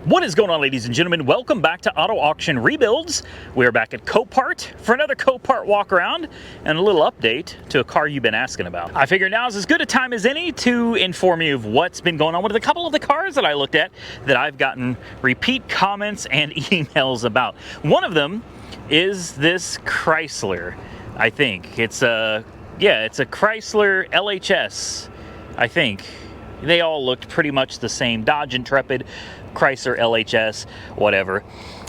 What is going on, ladies and gentlemen? Welcome back to Auto Auction Rebuilds. We are back at Copart for another Copart walk around and a little update to a car you've been asking about. I figure now is as good a time as any to inform you of what's been going on with a couple of the cars that I looked at that I've gotten repeat comments and emails about. One of them is this Chrysler. I think it's a Chrysler LHS. I think they all looked pretty much the same. Dodge Intrepid, Chrysler LHS, whatever.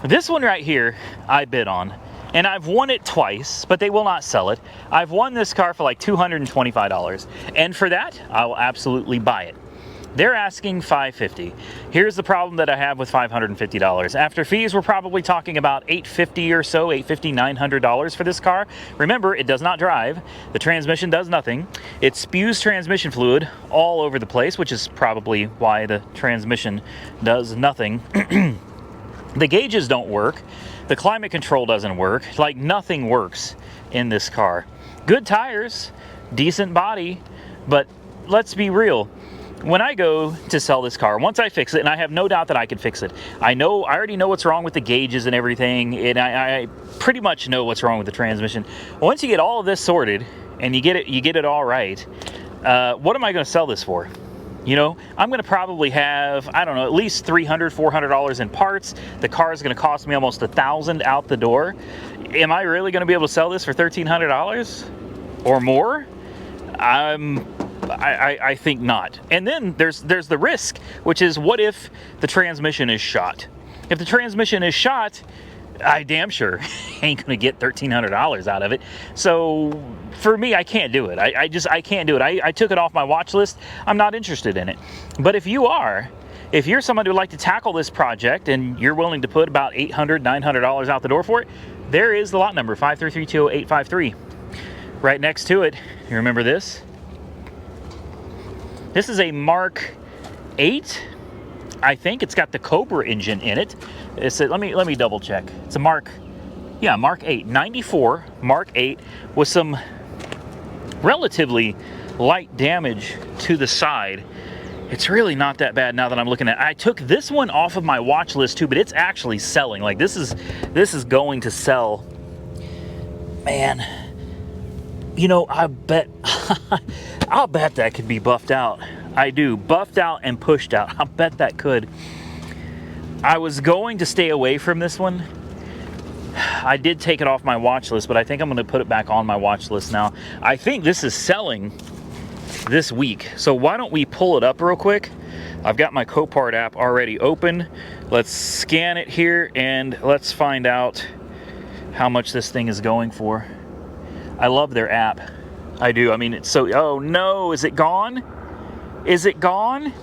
This one right here, I bid on, and I've won it twice, but they will not sell it. I've won this car for like $225, and for that, I will absolutely buy it. They're asking $550. Here's the problem that I have with $550. After fees, we're probably talking about $850 or so, $850, $900 for this car. Remember, it does not drive. The transmission does nothing. It spews transmission fluid all over the place, which is probably why the transmission does nothing. The gauges don't work. The climate control doesn't work. Like, nothing works in this car. Good tires, decent body, but let's be real. When I go to sell this car, once I fix it, and I have no doubt that I can fix it, I already know what's wrong with the gauges and everything, and I pretty much know what's wrong with the transmission. Once you get all of this sorted and you get it all right, what am I going to sell this for? You know, I'm going to probably have, I don't know, at least $300, $400 in parts. The car is going to cost me almost $1,000 out the door. Am I really going to be able to sell this for $1,300 or more? I think not. And then there's the risk, which is, what if the transmission is shot? If the transmission is shot, I damn sure ain't gonna get $1,300 out of it. So for me, I can't do it. I can't do it. I took it off my watch list. I'm not interested in it. But if you're someone who would like to tackle this project and you're willing to put about $800, $900 out the door for it, there is the lot number, 533-20853. Right next to it, you remember this? This is a Mark 8, I think. It's got the Cobra engine in it. Let me double check. It's a Mark 8, 94 Mark 8 with some relatively light damage to the side. It's really not that bad now that I'm looking at it. I took this one off of my watch list too, but it's actually selling. Like, this is going to sell. Man, you know, I bet I'll bet that could be buffed out. I do. Buffed out and pushed out. I'll bet that could. I was going to stay away from this one. I did take it off my watch list, but I think I'm going to put it back on my watch list now. I think this is selling this week. So why don't we pull it up real quick? I've got my Copart app already open. Let's scan it here and let's find out how much this thing is going for. I love their app. I do. I mean, it's so... Oh, no. Is it gone? Is it gone?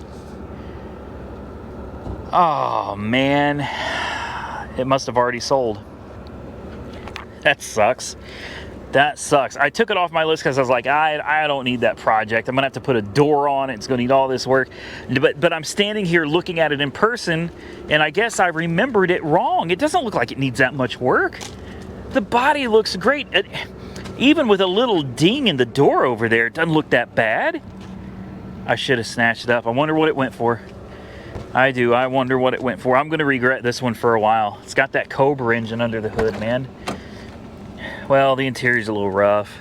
Oh, man. It must have already sold. That sucks. That sucks. I took it off my list because I was like, I don't need that project. I'm going to have to put a door on it. It's going to need all this work. But I'm standing here looking at it in person, and I guess I remembered it wrong. It doesn't look like it needs that much work. The body looks great. Even with a little ding in the door over there, it doesn't look that bad. I should have snatched it up. I wonder what it went for. I do. I wonder what it went for. I'm going to regret this one for a while. It's got that Cobra engine under the hood, man. Well, the interior's a little rough.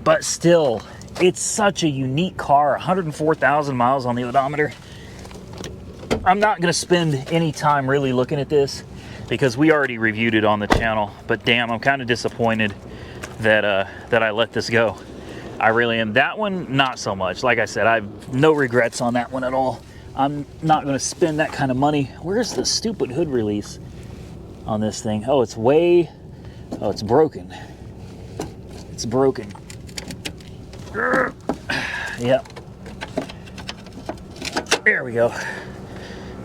But still, it's such a unique car. 104,000 miles on the odometer. I'm not going to spend any time really looking at this, because we already reviewed it on the channel. But damn, I'm kind of disappointed that I let this go. I really am. That one, not so much. Like I said, I have no regrets on that one at all. I'm not going to spend that kind of money. Where's the stupid hood release on this thing? Oh, it's broken. It's broken. Yep. There we go.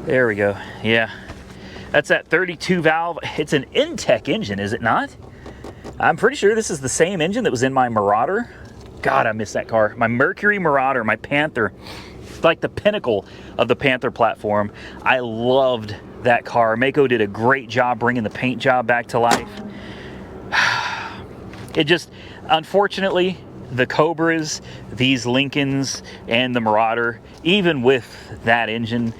There we go. Yeah. That's that 32 valve. It's an Intech engine, is it not? I'm pretty sure this is the same engine that was in my Marauder. God, I miss that car. My Mercury Marauder, my Panther. It's like the pinnacle of the Panther platform. I loved that car. Mako did a great job bringing the paint job back to life. It just, unfortunately, the Cobras, these Lincolns, and the Marauder, even with that engine,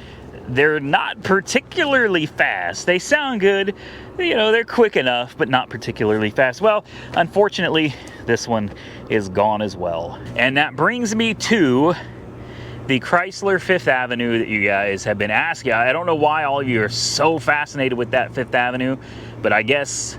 they're not particularly fast. They sound good, you know, they're quick enough, but not particularly fast. Well, unfortunately, this one is gone as well. And that brings me to the Chrysler Fifth Avenue that you guys have been asking. I don't know why all of you are so fascinated with that Fifth Avenue, but I guess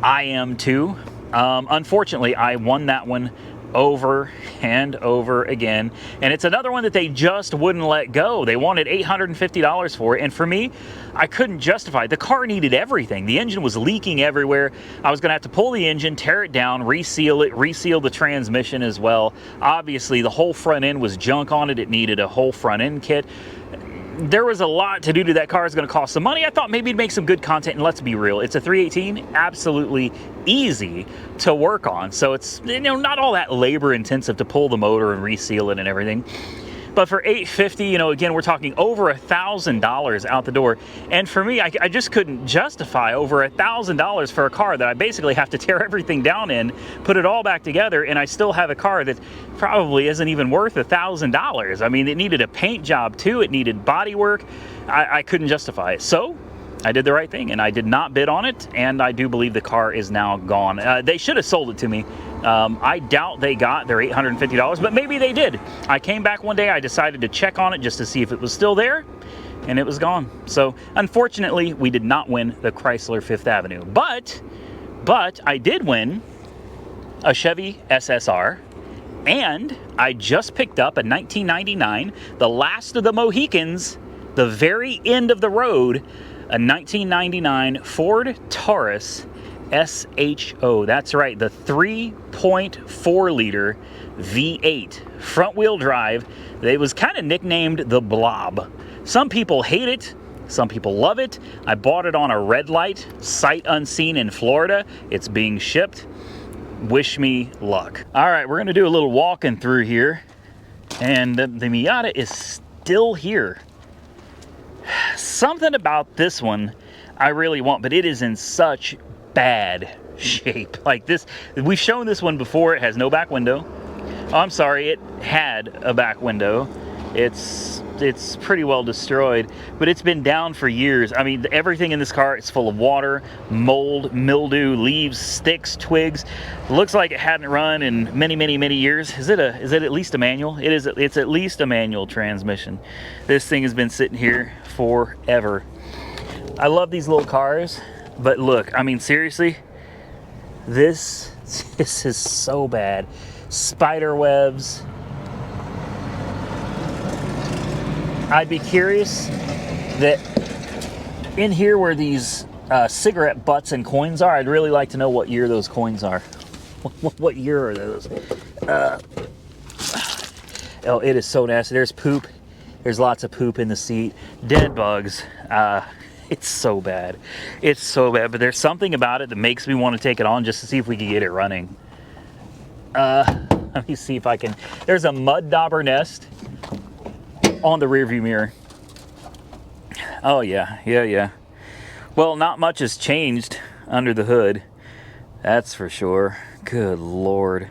I am too. Unfortunately, I won that one over and over again, and it's another one that they just wouldn't let go. They wanted $850 for it, and for me, I couldn't justify it. The car needed everything. The engine was leaking everywhere. I was gonna have to pull the engine, tear it down, reseal it, reseal the transmission as well. Obviously, the whole front end was junk on it. It needed a whole front end kit. There was a lot to do to that car. It's going to cost some money. I thought maybe it'd make some good content, and let's be real, it's a 318, absolutely easy to work on. So it's, you know, not all that labor intensive to pull the motor and reseal it and everything. But for $850, you know, again, we're talking over $1,000 out the door. And for me, I just couldn't justify over $1,000 for a car that I basically have to tear everything down in, put it all back together, and I still have a car that probably isn't even worth $1,000. I mean, it needed a paint job too. It needed body work. I couldn't justify it. So I did the right thing, and I did not bid on it, and I do believe the car is now gone. They should have sold it to me. I doubt they got their $850, but maybe they did. I came back one day, I decided to check on it just to see if it was still there, and it was gone. So unfortunately, we did not win the Chrysler Fifth Avenue, but I did win a Chevy SSR, and I just picked up a 1999, the last of the Mohicans, the very end of the road, a 1999 Ford Taurus SHO. That's right, the 3.4 liter V8 front wheel drive. It was kind of nicknamed the Blob. Some people hate it, some people love it. I bought it on a red light, sight unseen in Florida. It's being shipped. Wish me luck. All right, we're gonna do a little walking through here, and the Miata is still here. Something about this one I really want, but it is in such bad shape. Like this, we've shown this one before. It has no back window. Oh, I'm sorry, it had a back window. It's pretty well destroyed, but it's been down for years. I mean, everything in this car is full of water, mold, mildew, leaves, sticks, twigs. It looks like it hadn't run in many years. Is it at least a manual? It is. It's at least a manual transmission. This thing has been sitting here forever. I love these little cars, but look, I mean, seriously, this is so bad. Spider webs. I'd be curious that in here where these cigarette butts and coins are, I'd really like to know what year those coins are. What year are those? Oh, it is so nasty. There's poop. There's lots of poop in the seat. Dead bugs. It's so bad. It's so bad, but there's something about it that makes me want to take it on just to see if we can get it running. Let me see if I can. There's a mud dauber nest on the rearview mirror. Oh yeah. Well, not much has changed under the hood, that's for sure. Good Lord.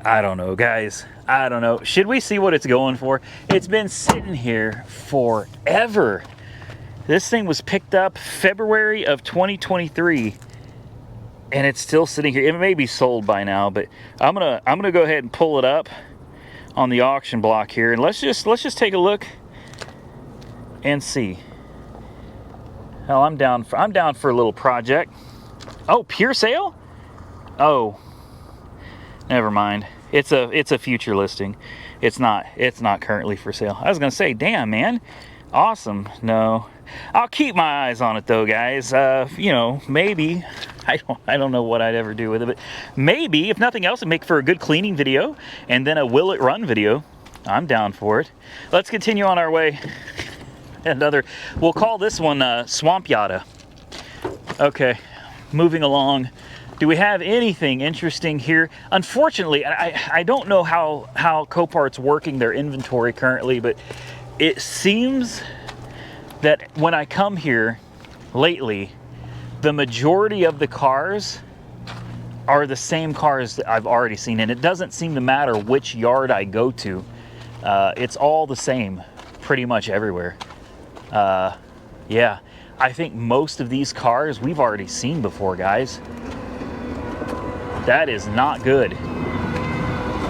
I don't know, guys. I don't know. Should we see what it's going for? It's been sitting here forever. This thing was picked up February of 2023, and it's still sitting here. It may be sold by now, but I'm gonna go ahead and pull it up on the auction block here, and let's just take a look and see. Hell, I'm down for a little project. Oh, pure sale? Oh, never mind. It's a future listing. It's not currently for sale. I was gonna say, damn man, awesome. No, I'll keep my eyes on it though, guys. You know, maybe. I don't know what I'd ever do with it, but maybe, if nothing else, it'd make for a good cleaning video and then a will it run video. I'm down for it. Let's continue on our way. We'll call this one Swamp Yada. Okay, moving along. Do we have anything interesting here? Unfortunately, I don't know how Copart's working their inventory currently, but it seems that when I come here lately, the majority of the cars are the same cars that I've already seen, and it doesn't seem to matter which yard I go to. It's all the same, pretty much everywhere. Yeah, I think most of these cars we've already seen before, guys. That is not good.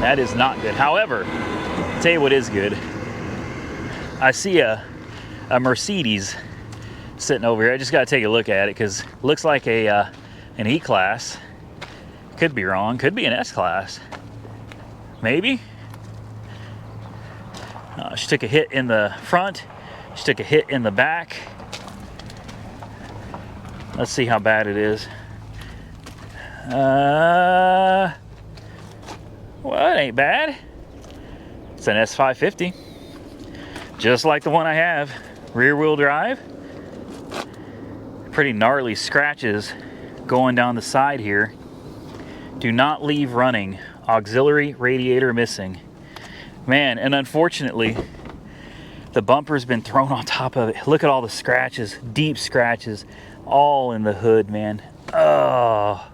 That is not good. However, I'll tell you what is good. I see a Mercedes sitting over here. I just got to take a look at it because it looks like an E-Class. Could be wrong. Could be an S-Class. Maybe. She took a hit in the front. She took a hit in the back. Let's see how bad it is. Well, it ain't bad. It's an S550. Just like the one I have. Rear wheel drive. Pretty gnarly scratches going down the side here. Do not leave running. Auxiliary radiator missing. Man, and unfortunately, the bumper's been thrown on top of it. Look at all the scratches, deep scratches, all in the hood, man. Oh,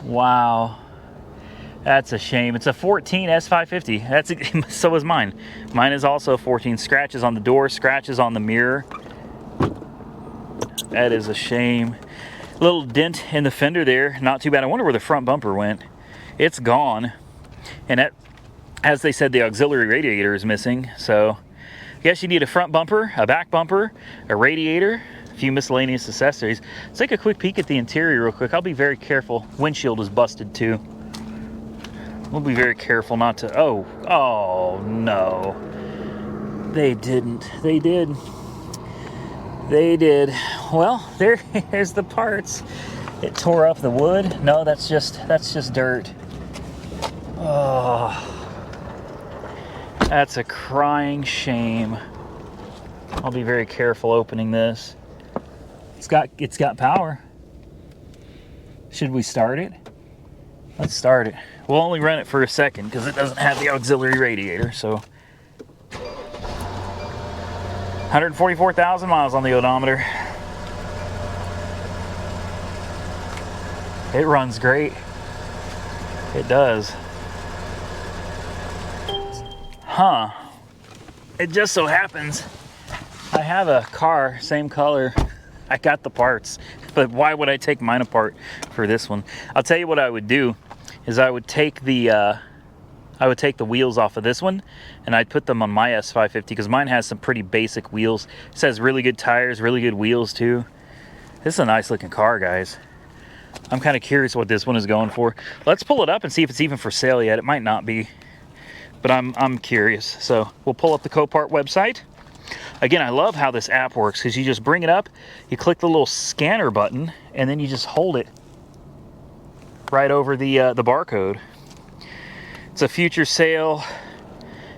wow. That's a shame. It's a 14 S550. That's so is mine. Mine is also 14. Scratches on the door, scratches on the mirror. That is a shame. Little dent in the fender there, not too bad. I wonder where the front bumper went. It's gone. And that, as they said, the auxiliary radiator is missing. So I guess you need a front bumper, a back bumper, a radiator, a few miscellaneous accessories. Let's take a quick peek at the interior real quick. I'll be very careful. Windshield is busted too. We'll be very careful not to, oh no. They didn't. They did. They did. Well, there's the parts. It tore up the wood. No, that's just dirt. Oh, that's a crying shame. I'll be very careful opening this. It's got power. Should we start it? Let's start it. We'll only run it for a second because it doesn't have the auxiliary radiator, so. 144,000 miles on the odometer. It runs great. It does. Huh. It just so happens I have a car, same color. I got the parts, but why would I take mine apart for this one? I'll tell you what I would do is I would take the wheels off of this one and I'd put them on my S550 because mine has some pretty basic wheels. It says really good tires, really good wheels too. This is a nice looking car, guys. I'm kind of curious what this one is going for. Let's pull it up and see if it's even for sale yet. It might not be, but I'm curious. So we'll pull up the Copart website. Again, I love how this app works because you just bring it up, you click the little scanner button, and then you just hold it right over the barcode. It's a future sale,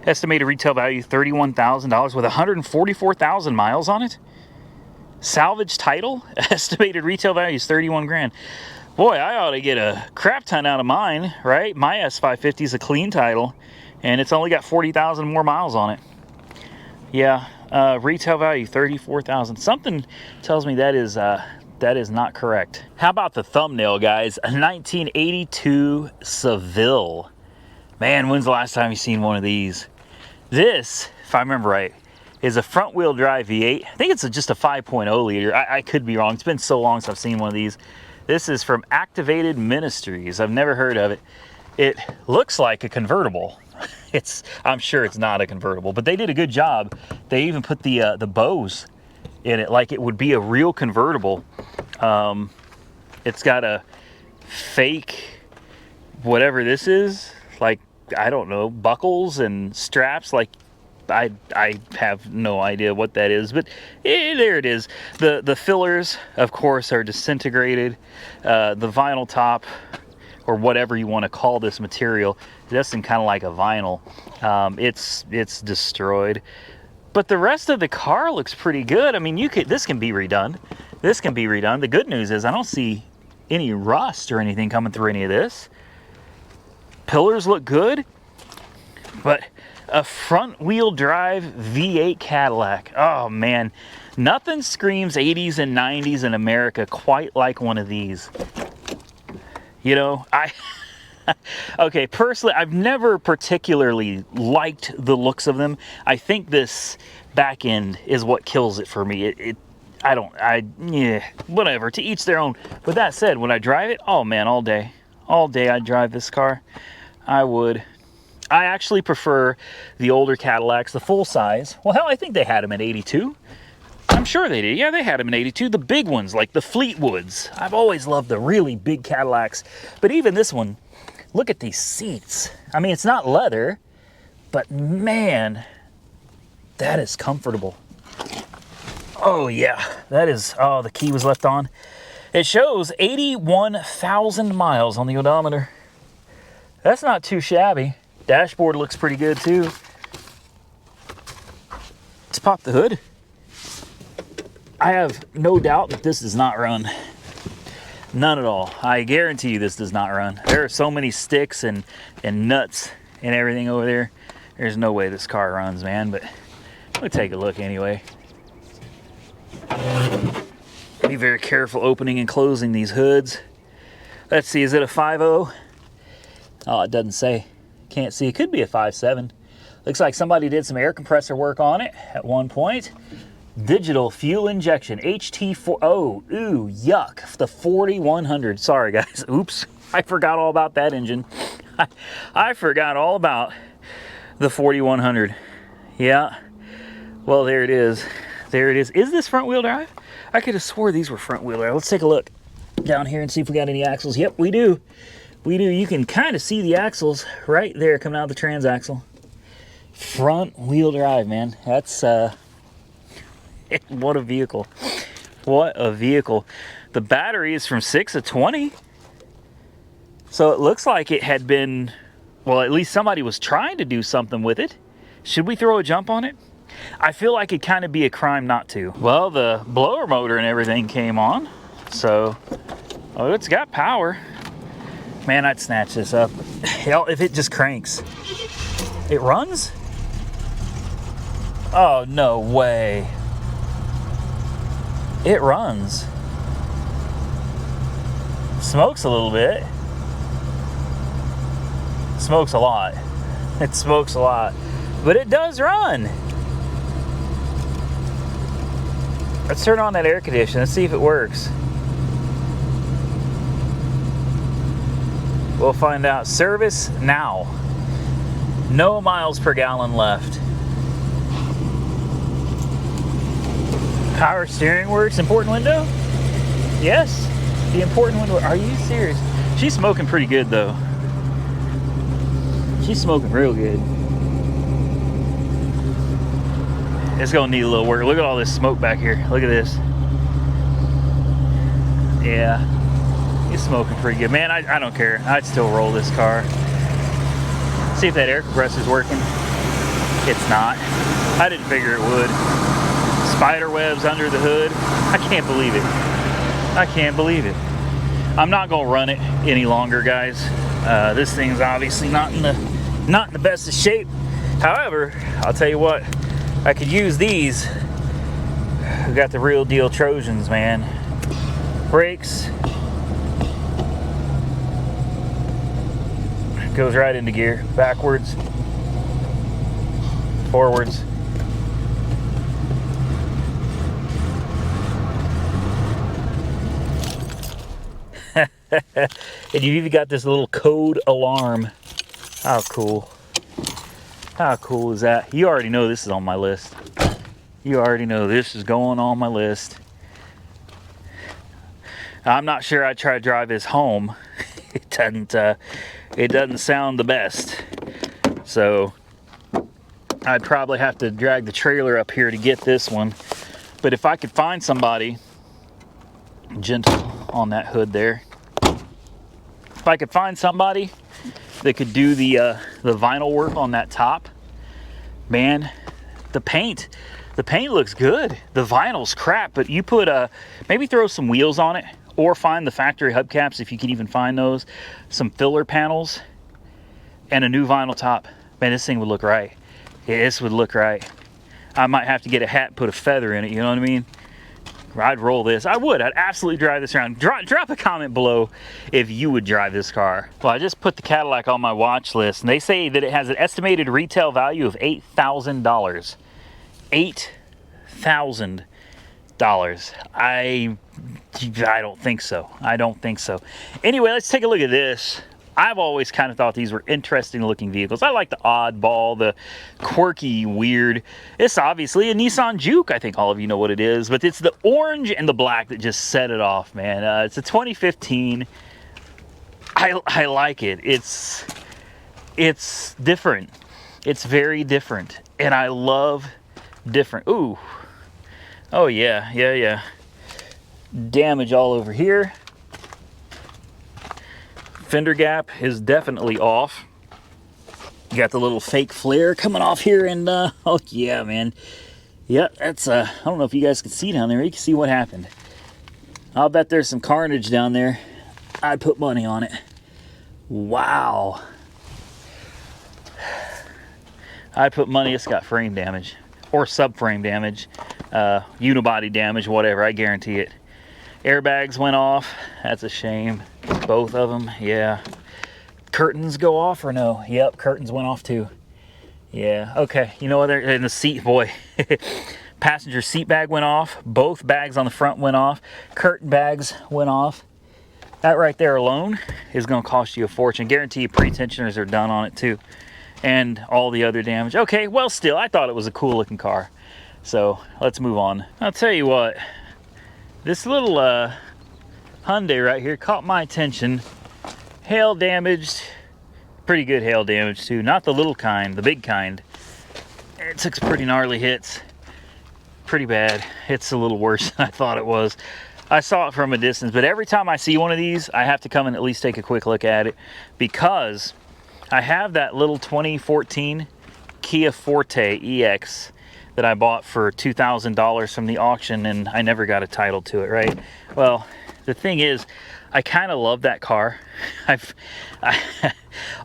estimated retail value $31,000 with 144,000 miles on it. Salvage title, estimated retail value is 31 grand. Boy, I ought to get a crap ton out of mine, right? My S550 is a clean title, and it's only got 40,000 more miles on it. Yeah, retail value 34,000. Something tells me that is not correct. How about the thumbnail, guys? A 1982 SeVille. Man, when's the last time you seen one of these? This, if I remember right, is a front wheel drive V8. I think it's just a 5.0 liter. I could be wrong. It's been so long since I've seen one of these. This is from Activated Ministries. I've never heard of it. It looks like a convertible. I'm sure it's not a convertible, but they did a good job. They even put the bows in it like it would be a real convertible. It's got a fake, whatever this is, like, I don't know, buckles and straps. Like, I have no idea what that is, but there it is. The fillers, of course, are disintegrated. The vinyl top, or whatever you want to call this material, just in kind of like a vinyl, it's destroyed. But the rest of the car looks pretty good. I mean, this can be redone. This can be redone. The good news is I don't see any rust or anything coming through any of this. Pillars look good, but a front wheel drive V8 Cadillac. Oh man, nothing screams 80s and 90s in America quite like one of these. You know, Okay, personally, I've never particularly liked the looks of them. I think this back end is what kills it for me. Yeah, whatever, to each their own. With that said, would I drive it? Oh man, all day I'd drive this car. I would. I actually prefer the older Cadillacs, the full size. Well, hell, I think they had them in 82. I'm sure they did. Yeah, they had them in 82. The big ones, like the Fleetwoods. I've always loved the really big Cadillacs. But even this one, look at these seats. I mean, it's not leather, but man, that is comfortable. Oh yeah, that is, oh, the key was left on. It shows 81,000 miles on the odometer. That's not too shabby. Dashboard looks pretty good too. Let's pop the hood. I have no doubt that this does not run. None at all. I guarantee you this does not run. There are so many sticks and nuts and everything over there. There's no way this car runs, man, but we'll take a look anyway. Be very careful opening and closing these hoods. Let's see, is it a 5.0? Oh, it doesn't say. Can't see. It could be a 5.7. Looks like somebody did some air compressor work on it at one point. Digital fuel injection, HT4. Oh, ooh, yuck. The 4100. Sorry, guys. Oops. I forgot all about that engine. I forgot all about the 4100. Yeah. Well, there it is. There it is. Is this front wheel drive? I could have swore these were front wheel drive. Let's take a look down here and see if we got any axles. Yep, we do. We do. You can kind of see the axles right there coming out of the transaxle. Front wheel drive, man. That's what a vehicle. What a vehicle. The battery is from 6 to 20. So it looks like it had been, well, at least somebody was trying to do something with it. Should we throw a jump on it? I feel like it'd kind of be a crime not to. Well, the blower motor and everything came on. So, oh, it's got power. Man, I'd snatch this up. Hell, if it just cranks. It runs? Oh, no way. It runs. Smokes a little bit. Smokes a lot. It smokes a lot. But it does run. Let's turn on that air conditioner. Let's see if it works. We'll find out. Service now. No miles per gallon left. Power steering works. Important window? Yes. The important window. Are you serious? She's smoking pretty good though. She's smoking real good. It's gonna need a little work. Look at all this smoke back here. Look at this. Yeah. He's smoking pretty good. Man, I don't care. I'd still roll this car. See if that air compressor's working. It's not. I didn't figure it would. Spider webs under the hood. I can't believe it. I can't believe it. I'm not gonna run it any longer, guys. This thing's obviously not in the best of shape. However, I'll tell you what, I could use these. We got the real deal Trojans, man. Brakes. Goes right into gear. Backwards. Forwards. And you've even got this little code alarm. How cool. How cool is that? You already know this is on my list. You already know this is going on my list. I'm not sure I'd try to drive this home. It doesn't sound the best. So I'd probably have to drag the trailer up here to get this one. But if I could find somebody, gentle on that hood there. If I could find somebody that could do the vinyl work on that top, man, the paint looks good. The vinyl's crap, but you put maybe throw some wheels on it, or find the factory hubcaps if you can even find those, some filler panels, and a new vinyl top. Man, this thing would look right. This would look right. I might have to get a hat and put a feather in it, you know what I mean? I'd roll this. I would. I'd absolutely drive this around. Drop a comment below if you would drive this car. Well, I just put the Cadillac on my watch list, and they say that it has an estimated retail value of $8,000. $8,000. I don't think so. I don't think so. Anyway, let's take a look at this. I've always kind of thought these were interesting looking vehicles. I like the oddball, the quirky, weird. It's obviously a Nissan Juke. I think all of you know what it is, but it's the orange and the black that just set it off, man. It's a 2015. I like it. It's different. It's very different, and I love different. Ooh, oh yeah. Damage all over here. Fender gap is definitely off. You got the little fake flare coming off here, and oh yeah, man. Yep, that's I don't know if you guys can see down there. You can see what happened. I'll bet there's some carnage down there. I'd put money on it. Wow. I'd put money it's got frame damage or subframe damage, unibody damage, whatever. I guarantee it. Airbags went off. That's a shame. Both of them, yeah. Curtains go off or no? Yep, curtains went off too. Yeah, okay. You know what? In the seat, boy. Passenger seat bag went off. Both bags on the front went off. Curtain bags went off. That right there alone is going to cost you a fortune. Guarantee you pre-tensioners are done on it too. And all the other damage. Okay, well still, I thought it was a cool looking car. So, let's move on. I'll tell you what. This little Hyundai right here caught my attention. Hail damaged. Pretty good hail damage too. Not the little kind, the big kind. It took some pretty gnarly hits. Pretty bad. It's a little worse than I thought it was. I saw it from a distance, but every time I see one of these, I have to come and at least take a quick look at it, because I have that little 2014 Kia Forte EX that I bought for $2,000 from the auction, and I never got a title to it, right? Well, the thing is, I kind of love that car.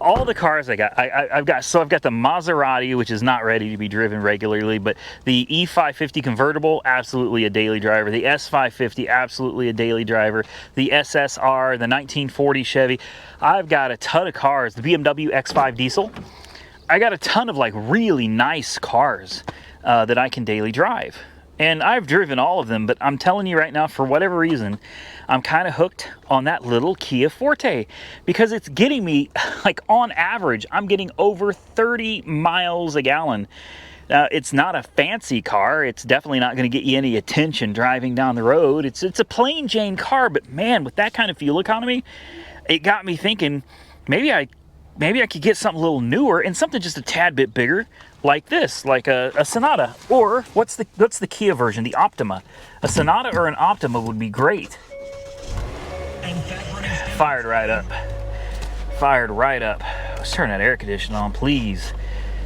All the cars I've got the Maserati, which is not ready to be driven regularly, but the E550 convertible, absolutely a daily driver. The S550, absolutely a daily driver. The SSR, the 1940 Chevy. I've got a ton of cars. The BMW X5 diesel. I got a ton of like really nice cars that I can daily drive. And I've driven all of them, but I'm telling you right now, for whatever reason, I'm kind of hooked on that little Kia Forte, because it's getting me, like on average, I'm getting over 30 miles a gallon. It's not a fancy car. It's definitely not going to get you any attention driving down the road. It's a plain Jane car, but man, with that kind of fuel economy, it got me thinking, maybe I could get something a little newer and something just a tad bit bigger, like this, like a Sonata, or what's the Kia version, the Optima. A Sonata or an Optima would be great. Fired right up. Fired right up. Let's turn that air conditioner on, please.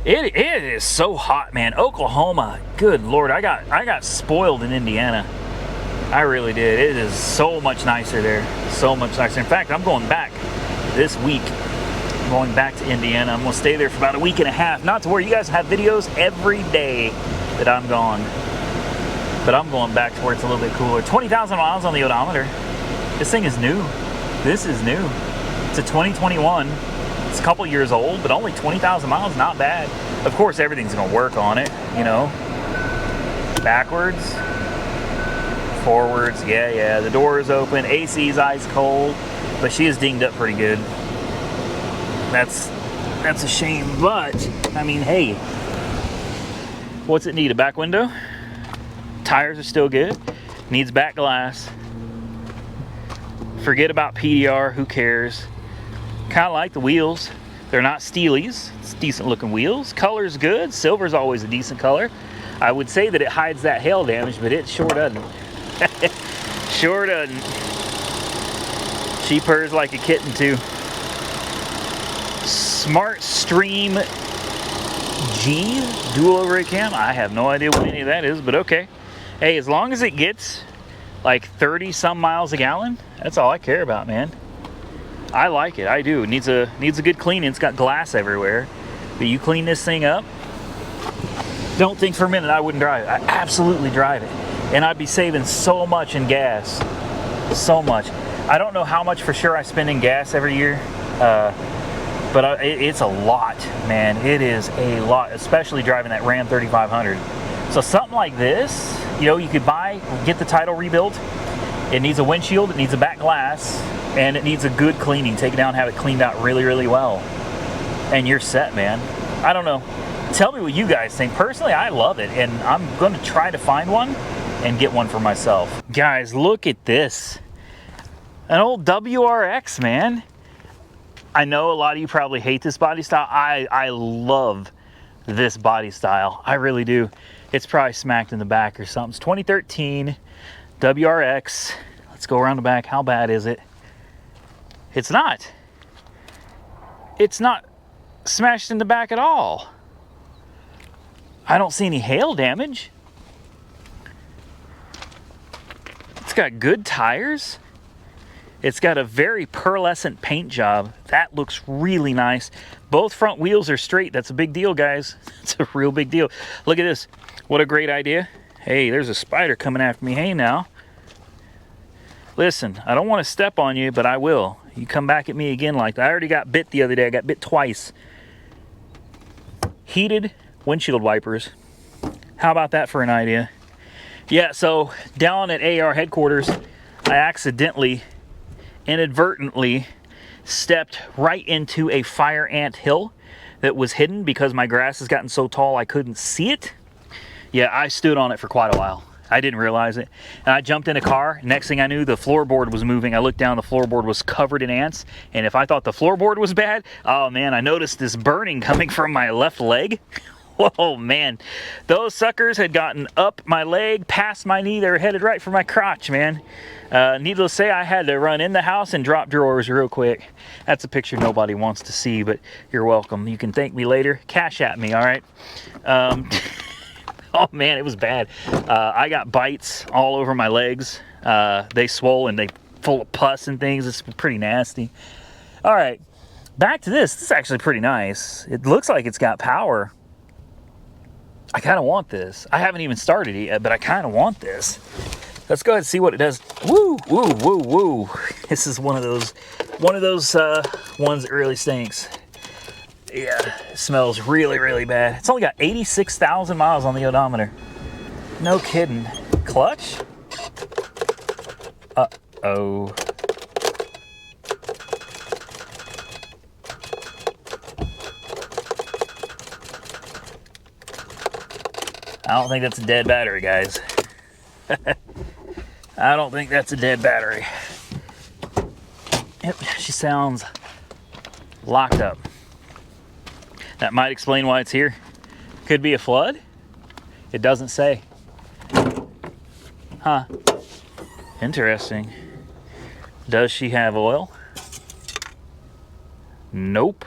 It is so hot, man. Oklahoma, good Lord, I got spoiled in Indiana. I really did. It is so much nicer there. So much nicer. In fact, I'm going back this week. Going back to Indiana. I'm going to stay there for about a week and a half. Not to where you guys have videos every day that I'm gone. But I'm going back to where it's a little bit cooler. 20,000 miles on the odometer. This thing is new. This is new. It's a 2021. It's a couple years old, but only 20,000 miles. Not bad. Of course, everything's going to work on it, you know. Backwards. Forwards. Yeah. The door is open. AC's ice cold. But she is dinged up pretty good. That's a shame, but I mean, hey, what's it need? A back window? Tires are still good. Needs back glass. Forget about PDR, who cares? Kind of like the wheels. They're not Steelies. It's decent looking wheels. Color's good. Silver's always a decent color. I would say that it hides that hail damage, but it sure doesn't. Sure doesn't. She purrs like a kitten too. Smart Stream G dual overhead cam. I have no idea what any of that is, but okay. Hey, as long as it gets like 30 some miles a gallon, that's all I care about, man. I like it. I do. It needs a good cleaning. It's got glass everywhere. But you clean this thing up, don't think for a minute I wouldn't drive it. I absolutely drive it. and I'd be saving so much in gas. So much. I don't know how much for sure I spend in gas every year, but it's a lot, man. It is a lot, especially driving that Ram 3500. So something like this, you know, you could get the title rebuilt. It needs a windshield, it needs a back glass, and it needs a good cleaning. Take it down, have it cleaned out really, really well, and you're set, man. I don't know. Tell me what you guys think. Personally, I love it, and I'm going to try to find one and get one for myself. Guys, look at this. An old WRX, man. I know a lot of you probably hate this body style. I love this body style. I really do. It's probably smacked in the back or something. It's 2013 WRX. Let's go around the back. How bad is it? It's not. It's not smashed in the back at all. I don't see any hail damage. It's got good tires. It's got a very pearlescent paint job. That looks really nice. Both front wheels are straight. That's a big deal, guys. It's a real big deal. Look at this. What a great idea. Hey, there's a spider coming after me. Hey, now. Listen, I don't want to step on you, but I will. You come back at me again like that. I already got bit the other day. I got bit twice. Heated windshield wipers. How about that for an idea? Yeah, so down at AR headquarters, I inadvertently stepped right into a fire ant hill that was hidden because my grass has gotten so tall I couldn't see it. Yeah, I stood on it for quite a while. I didn't realize it. And I jumped in a car. Next thing I knew, the floorboard was moving. I looked down, the floorboard was covered in ants. And if I thought the floorboard was bad, oh man, I noticed this burning coming from my left leg. Whoa, man. Those suckers had gotten up my leg, past my knee. They were headed right for my crotch, man. Needless to say, I had to run in the house and drop drawers real quick. That's a picture nobody wants to see, but you're welcome. You can thank me later. Cash at me, all right? Oh man, it was bad. I got bites all over my legs. They swole and they full of pus and things. It's pretty nasty. All right, back to this. This is actually pretty nice. It looks like it's got power. I kind of want this. I haven't even started it yet, but I kind of want this. Let's go ahead and see what it does. Woo, woo, woo, woo. This is one of those ones that really stinks. Yeah, it smells really, really bad. It's only got 86,000 miles on the odometer. No kidding. Clutch? Uh-oh. I don't think that's a dead battery, guys. I don't think that's a dead battery. Yep, she sounds locked up. That might explain why it's here. Could be a flood. It doesn't say. Huh. Interesting. Does she have oil? Nope.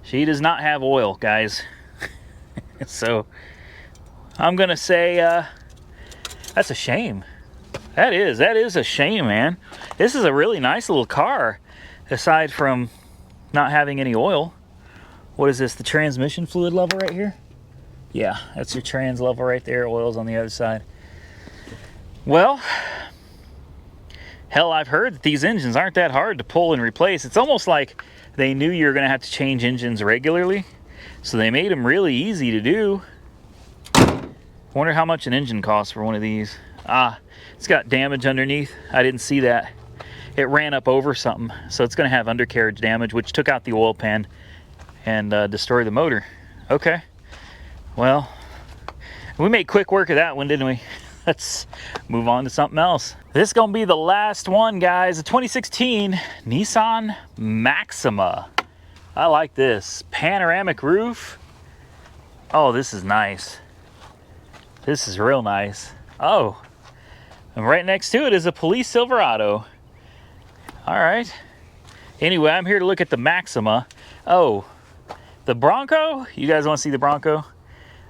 She does not have oil, guys. So I'm gonna say that's a shame. That is a shame, man. This is a really nice little car, aside from not having any oil. What is this, the transmission fluid level right here? Yeah, that's your trans level right there. Oil's on the other side. Well, hell, I've heard that these engines aren't that hard to pull and replace. It's almost like they knew you were gonna have to change engines regularly, so they made them really easy to do. Wonder how much an engine costs for one of these. Ah, it's got damage underneath. I didn't see that. It ran up over something, so it's gonna have undercarriage damage, which took out the oil pan and destroyed the motor. Okay, well, we made quick work of that one, didn't we? Let's move on to something else. This is gonna be the last one, guys. A 2016 Nissan Maxima. I like this. Panoramic roof. Oh, this is nice. This is real nice. Oh, and right next to it is a police Silverado. All right. Anyway, I'm here to look at the Maxima. Oh, the Bronco? You guys want to see the Bronco?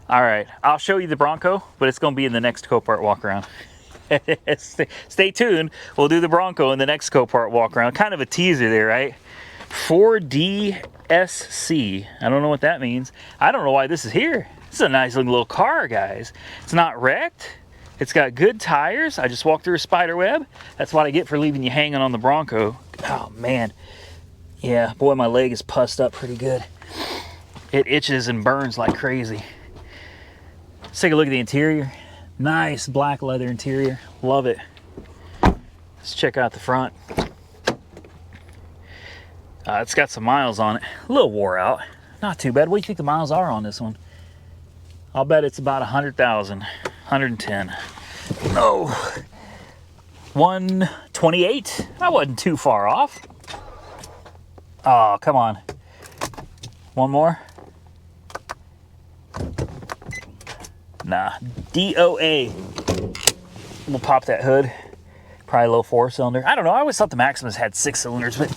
All right, I'll show you the Bronco, but it's going to be in the next Copart walk around. Stay tuned. We'll do the Bronco in the next Copart walk around. Kind of a teaser there, right? 4DSC. I don't know what that means. I don't know why this is here. This is a nice looking little car, guys. It's not wrecked. It's got good tires. I just walked through a spider web. That's what I get for leaving you hanging on the Bronco. Oh, man. Yeah, boy, my leg is pussed up pretty good. It itches and burns like crazy. Let's take a look at the interior. Nice black leather interior. Love it. Let's check out the front. It's got some miles on it. A little wore out. Not too bad. What do you think the miles are on this one? I'll bet it's about 100,000. 110. Oh. 128. I wasn't too far off. Oh, come on. One more. Nah. DOA. We'll pop that hood. Probably a low 4-cylinder. I don't know. I always thought the Maximas had 6 cylinders, but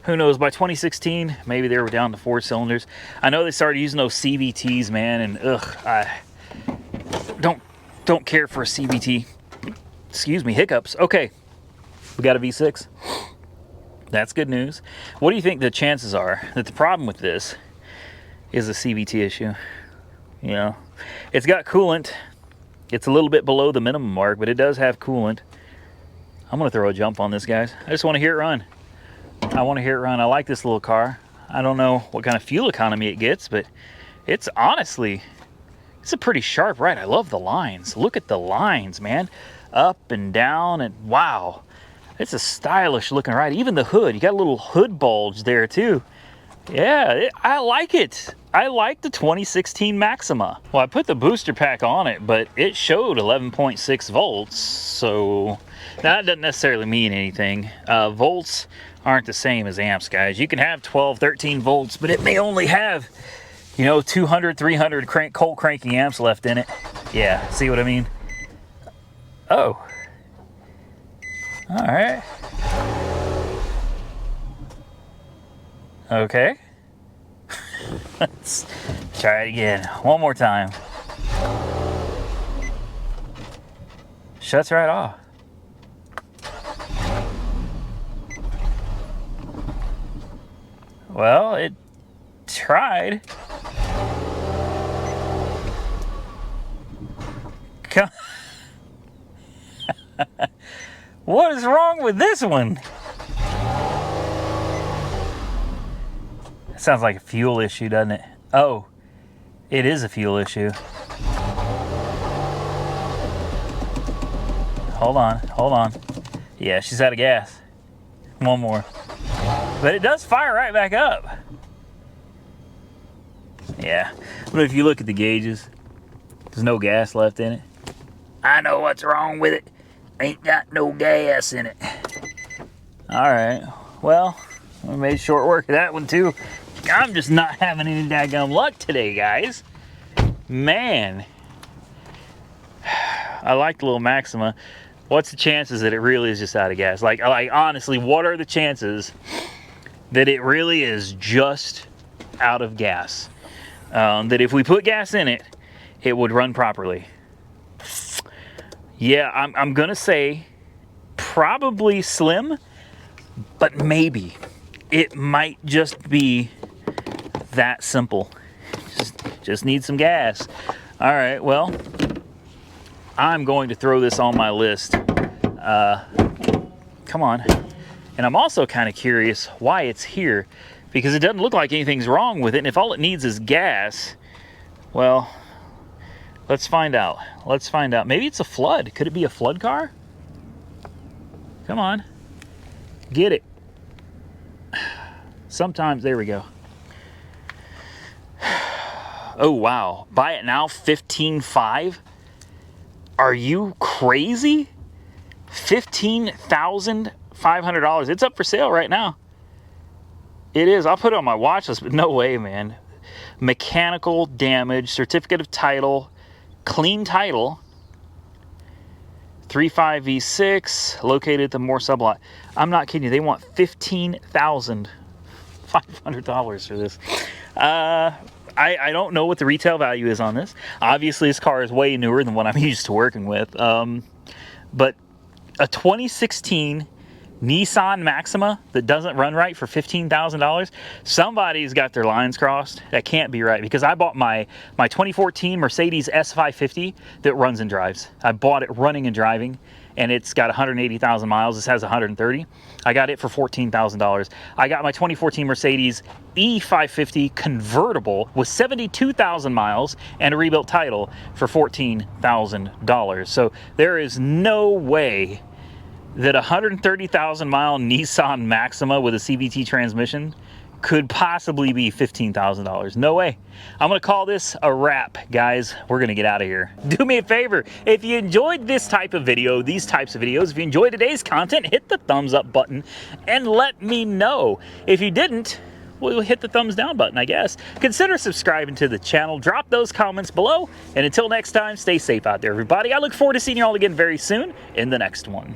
who knows? By 2016, maybe they were down to 4 cylinders. I know they started using those CVTs, man, and I don't care for a CVT. Excuse me, hiccups. Okay, we got a V6. That's good news. What do you think the chances are that the problem with this is a CVT issue? You know, it's got coolant. It's a little bit below the minimum mark, but it does have coolant. I'm gonna throw a jump on this, guys. I just want to hear it run. I want to hear it run. I like this little car. I don't know what kind of fuel economy it gets, but it's honestly, it's a pretty sharp ride. I love the lines. Look at the lines, man. Up and down, and wow. It's a stylish looking ride. Even the hood, you got a little hood bulge there too. Yeah, I like it. I like the 2016 Maxima. Well, I put the booster pack on it, but it showed 11.6 volts, so that doesn't necessarily mean anything. Volts aren't the same as amps, guys. You can have 12, 13 volts, but it may only have, you know, 200, 300 cold cranking amps left in it. Yeah, see what I mean? Oh. All right. Okay. Let's try it again. One more time. Shuts right off. Well, it tried. Come. What is wrong with this one? It sounds like a fuel issue, doesn't it? Oh, it is a fuel issue. Hold on, hold on. Yeah, she's out of gas. One more. But it does fire right back up. Yeah, but if you look at the gauges, there's no gas left in it. I know what's wrong with it. Ain't got no gas in it. All right, well, I made short work of that one too. I'm just not having any daggum luck today, guys. Man. I like the little Maxima. What's the chances that it really is just out of gas? Like honestly, what are the chances that it really is just out of gas? That if we put gas in it, it would run properly. Yeah, I'm gonna say probably slim, but maybe. It might just be that simple. Just need some gas. All right, well, I'm going to throw this on my list. Come on. And I'm also kind of curious why it's here, because it doesn't look like anything's wrong with it. And if all it needs is gas, well, let's find out. Let's find out. Maybe it's a flood. Could it be a flood car? Come on. Get it. Sometimes, there we go. Oh, wow. Buy it now, $15,500. Are you crazy? $15,500. It's up for sale right now. It is. I'll put it on my watch list, but no way, man. Mechanical damage, certificate of title, clean title. 3.5 V6, located at the Moore sublot. I'm not kidding you. They want $15,500 for this. I don't know what the retail value is on this. Obviously, this car is way newer than what I'm used to working with. But a 2016 Nissan Maxima that doesn't run right for $15,000, somebody's got their lines crossed. That can't be right, because I bought my 2014 Mercedes S550 that runs and drives. I bought it running and driving, and it's got 180,000 miles. This has 130. I got it for $14,000. I got my 2014 Mercedes E550 convertible with 72,000 miles and a rebuilt title for $14,000. So there is no way that a 130,000 mile Nissan Maxima with a CVT transmission could possibly be $15,000. No way. I'm gonna call this a wrap, guys. We're gonna get out of here. Do me a favor, if you enjoyed this type of video, these types of videos, if you enjoyed today's content, hit the thumbs up button and let me know. If you didn't, we'll hit the thumbs down button, I guess. Consider subscribing to the channel, drop those comments below, and until next time, stay safe out there, everybody. I look forward to seeing you all again very soon in the next one.